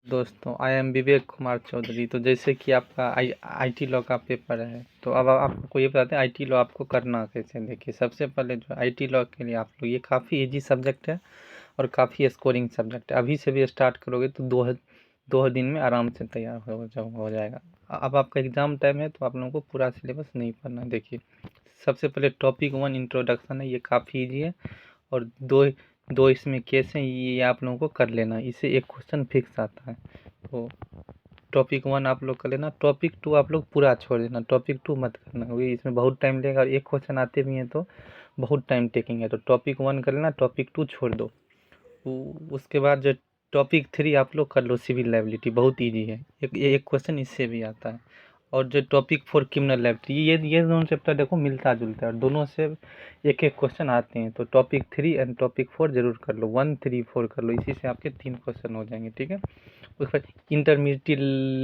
दोस्तों, I am Vivek Kumar Chaudhary. तो जैसे कि आपका आईटी लॉ का पेपर है, तो अब आपको ये बताते हैं आईटी लॉ आपको करना कैसे। देखिए, सबसे पहले जो आईटी लॉ के लिए आप लोग, ये काफ़ी इजी सब्जेक्ट है और काफ़ी स्कोरिंग सब्जेक्ट है। अभी से भी स्टार्ट करोगे तो दो दिन में आराम से तैयार हो जाएगा। अब आपका एग्ज़ाम टाइम है तो आप लोगों को पूरा सिलेबस नहीं पढ़ना है। देखिए, सबसे पहले टॉपिक 1 इंट्रोडक्शन है, ये काफ़ी इजी है और दो दो इसमें केस हैं, ये आप लोगों को कर लेना, इससे एक क्वेश्चन फिक्स आता है। तो टॉपिक 1 आप लोग कर लेना, टॉपिक 2 आप लोग पूरा छोड़ देना, टॉपिक 2 मत करना क्योंकि इसमें बहुत टाइम लगेगा और एक क्वेश्चन आते भी हैं तो बहुत टाइम टेकिंग है। तो टॉपिक 1 कर लेना, टॉपिक 2 छोड़ दो। उसके बाद जो टॉपिक 3 आप लोग कर लो, सिविल लाइबिलिटी, बहुत ईजी है, एक क्वेश्चन इससे भी आता है। और जो टॉपिक 4 क्रिमिनल लाइबिलिटी, ये दोनों चैप्टर देखो मिलता जुलता है और दोनों से एक एक क्वेश्चन आते हैं। तो टॉपिक 3 एंड टॉपिक 4 जरूर कर लो, 1 3 4 कर लो, इसी से आपके 3 क्वेश्चन हो जाएंगे। ठीक है, उसके बाद इंटरमीडिएट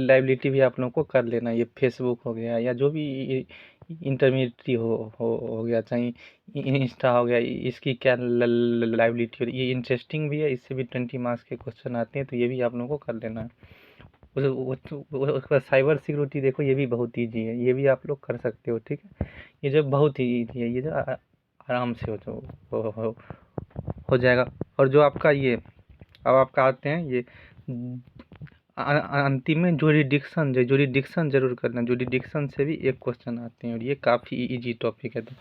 लाइबिलिटी भी आप लोगों को कर लेना। ये फेसबुक हो गया या जो भी इंटरमीडिएट हो गया, चाहे इंस्टा हो गया, इसकी क्या लाइबिलिटी हो, ये इंटरेस्टिंग भी है, इससे भी 20 मार्क्स के क्वेश्चन आते हैं, तो ये भी आप लोगों को कर लेना है। उसके बाद साइबर सिक्योरिटी देखो, ये भी बहुत ईजी है, ये भी आप लोग कर सकते हो। ठीक है, ये जो बहुत ही ईजी है, ये जो आराम से हो जाएगा। और जो आपका ये, अब आपका आते हैं ये अंतिम में जुरिडिक्शन जरूर करना, जुरिडिक्शन से भी एक क्वेश्चन आते हैं और ये काफ़ी इजी टॉपिक है। तो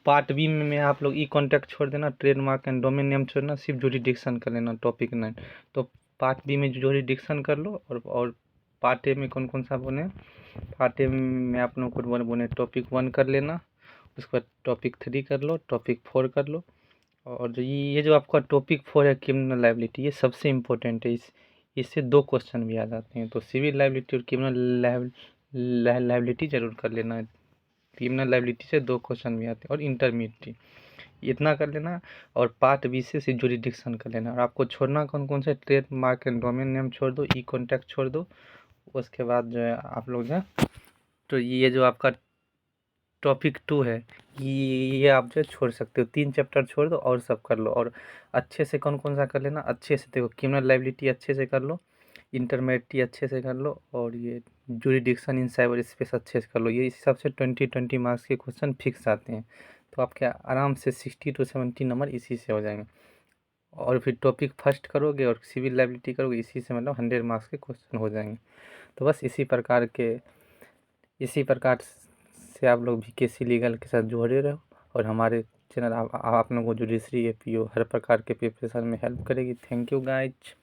पार्ट बी में आप लोग ई कॉन्टैक्ट छोड़ देना, ट्रेडमार्क एंड डोमेन नेम छोड़ना, सिर्फ जुरिडिक्शन कर लेना टॉपिक 9। तो पार्ट बी में जुरिडिक्शन कर लो और पार्ट ए में कौन कौन सा बोले, पार्ट ए में आप लोग को बोले टॉपिक 1 कर लेना, उसके बाद टॉपिक 3 कर लो, टॉपिक 4 कर लो। और जो ये जो आपका टॉपिक 4 है क्रिमिनल लाइबिलिटी, ये सबसे इम्पोर्टेंट है, इससे 2 क्वेश्चन भी आ जाते हैं। तो सिविल लाइबिलिटी और क्रिमिनल लाइबिलिटी जरूर कर लेना, क्रिमिनल लाइबिलिटी से 2 क्वेश्चन भी आते हैं। और इंटरमीडिएट इतना कर लेना और पार्ट बी से जुरिडिक्शन कर लेना। और आपको छोड़ना कौन कौन से, trade mark and domain name छोड़ दो, ई कॉन्टैक्ट छोड़ दो। उसके बाद जो है आप लोग जो, तो ये जो आपका टॉपिक 2 है, ये आप जो छोड़ सकते हो, 3 चैप्टर छोड़ दो और सब कर लो। और अच्छे से कौन कौन सा कर लेना, अच्छे से देखो, क्रिमिनल लाइबिलिटी अच्छे से कर लो, इंटरमीडिएट अच्छे से कर लो, और ये जुरिडिक्शन इन साइबर स्पेस अच्छे से कर लो। ये इस हिसाब से 20 मार्क्स के क्वेश्चन फिक्स आते हैं। तो आपके आराम से 60 to 70 नंबर इसी से हो जाएंगे। और फिर टॉपिक फर्स्ट करोगे और सिविल लाइबिलिटी करोगे, इसी से मतलब 100 मार्क्स के क्वेश्चन हो जाएंगे। तो बस इसी प्रकार से आप लोग VKC लीगल के साथ जुड़े रहो और हमारे चैनल आप लोगों को जुडिशरी APO हर प्रकार के प्रिपरेशन में हेल्प करेगी। Thank you guys.